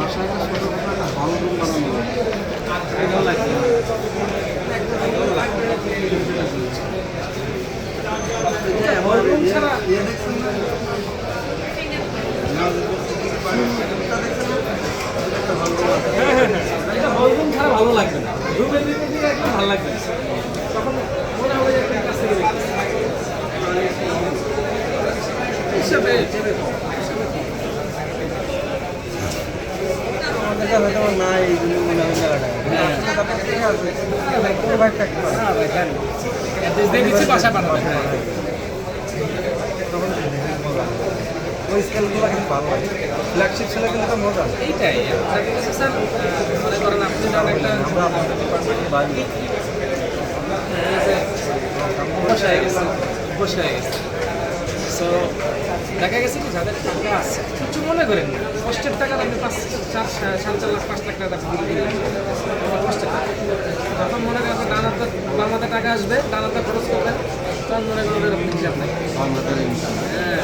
বাসায় একটা ছোটো খাটো একটা ভালো রুম বানানো হবে। ভালো লাগবে। হল রুম ছাড়া দেখছেন না? এটা হল রুম ছাড়া ভালো লাগবে না। রুমের ভিতর দিয়ে একদম ভালো লাগবে না। তখন মনে হবে যে একটা কাছ থেকে দেখতেছি। হিসাবে না এই জন্য মনে হয় দেখেছি বাসা বানাবে। ওই স্কেলগুলো কিন্তু ভালো লাগে। ফ্ল্যাগশিপ ছেলে কিন্তু একটা মজা। এইটাই স্যার মনে করেন আপনি যখন একটা আমরা আমাদের ডিপার্টমেন্টে বাড়ি বসে হয়ে গেছে বসে হয়ে গেছে। সো দেখা গেছে কি যাদের টাকা আছে কিছু মনে করেন না, কষ্টের টাকা আপনি 4.5 লাখ 5 লাখ টাকা কষ্টের টাকা। তখন মনে করেন ডানাতে বাংলাতে টাকা আসবে, ডানাতে খরচ করবেন, তখন মনে করেন এরকম হিসাব নাই। আমাদের হ্যাঁ